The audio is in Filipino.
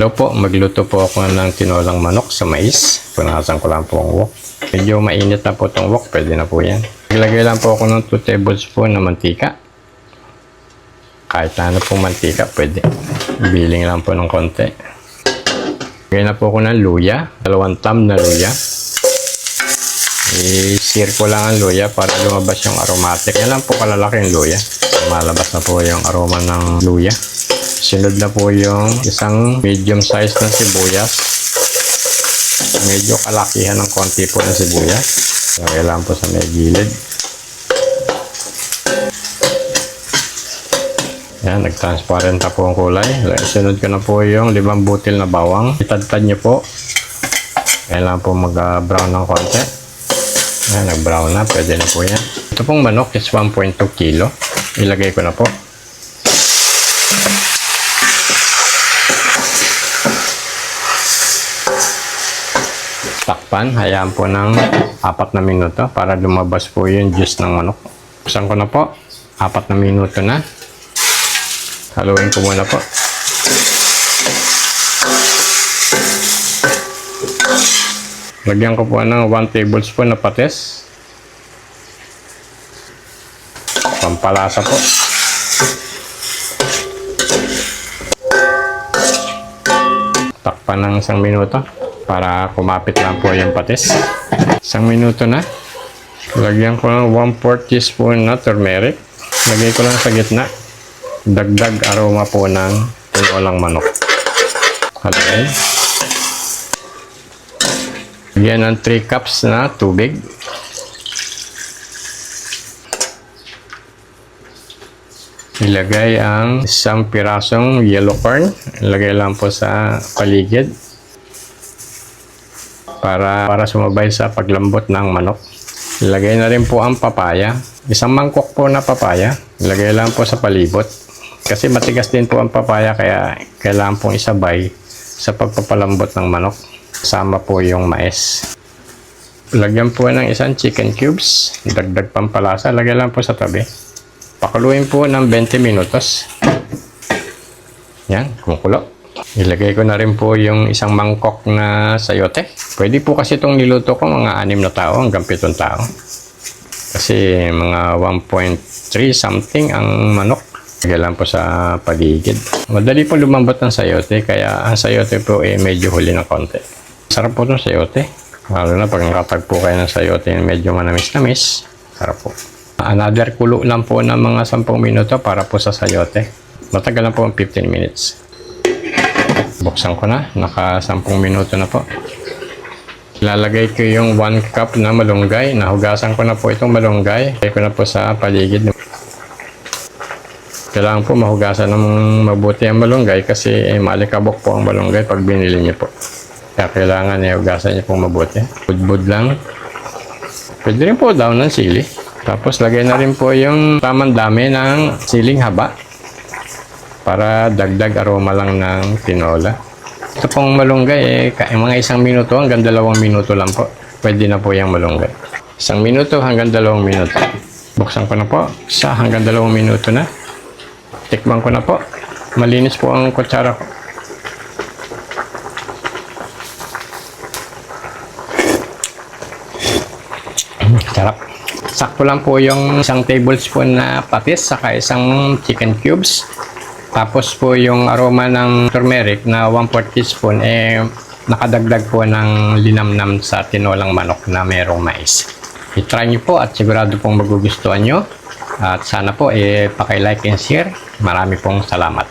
Hello po, magluto po ako ng tinolang manok sa mais. Punasan ko lang po ang wok. Medyo mainit na po itong wok, pwede na po yan. Naglagay lang po ako ng 2 tablespoon na mantika. Kahit na ano pong mantika, pwede. Biling lang po ng konti. Lagay na po ako ng luya, 2 thumb na luya. I-sear ko lang ang luya para lumabas yung aromatic. Yan lang po kalalaki yung luya. Malabas na po yung aroma ng luya. Sunod na po yung isang medium size na sibuyas. Medyo kalakihan ng konti po ng sibuyas. Lagay lang po sa may gilid. Yan, nag-transparent na po ang kulay. Sunod ko na po yung 5 butil na bawang. Itadtad nyo po. Kailangan po mag-brown ng konti. Yan, nag-brown na. Pwede na po yan. Ito pong manok is 1.2 kilo. Ilagay ko na po. Takpan, hayaan po ng 4 na minuto para lumabas po yung juice ng manok. Buksan ko na po. 4 na minuto na. Haluin ko muna po. Lagyan ko po ng 1 tablespoon na patis. Pampalasa po. Takpan ng 1 minuto para kumapit lang po yung patis. 1 minuto na. Lagyan ko ng 1/4 teaspoon na turmeric. Lagay ko lang sa gitna. Dagdag aroma po ng tinolang manok. Haluin. Lagyan ng 3 cups na tubig. Ilagay ang 1 pirasong yellow corn. Ilagay lang po sa paligid para sumabay sa paglambot ng manok. Ilagay na rin po ang papaya. 1 mangkok po na papaya. Ilagay lang po sa palibot. Kasi matigas din po ang papaya kaya kailangan pong isabay sa pagpapalambot ng manok. Kasama po yung mais. Lagyan po ng 1 chicken cubes. Dagdag pampalasa. Lagay lang po sa tabi. Pakuluin po ng 20 minutos. Yan, kumukulo. Ilagay ko na rin po yung 1 mangkok na sayote. Pwede po kasi itong niluto ko mga 6 na tao hanggang 7 tao. Kasi mga 1.3 something ang manok. Lagay lang po sa paligid. Madali po lumambot ng sayote kaya ang sayote po medyo huli ng konti. Sarap po itong sayote. Lalo na pag nakatagpo kayo ng sayote medyo manamis-namis. Sarap po. Another kulo lang po ng mga 10 minuto para po sa sayote. Matagal lang po 15 minutes. Buksan ko na. Naka 10 minuto na po. Ilalagay ko yung 1 cup na malunggay. Nahugasan ko na po itong malunggay. Lagay ko na po sa paligid. Kailangan po mahugasan ng mabuti ang malunggay kasi maalikabok po ang malunggay pag binili niyo po. Kaya kailangan ihugasan niyo pong mabuti. Budbud lang. Pwede rin po daw ng sili. Tapos lagay na rin po yung tamang dami ng siling haba para dagdag aroma lang ng tinola. Ito pong malunggay mga 1 minuto hanggang 2 minuto lang po. Pwede na po yung malunggay. 1 minuto hanggang 2 minuto. Buksan ko na po. 1 hanggang 2 minuto na. Tikman ko na po. Malinis po ang kutsara ko. Sarap. Sakto lang po yung 1 tablespoon na patis saka 1 chicken cubes. Tapos po yung aroma ng turmeric na 1/4 teaspoon nakadagdag po ng linamnam sa tinolang manok na merong mais. I-try nyo po at sigurado pong magugustuhan nyo. At sana po paki-like and share. Marami pong salamat.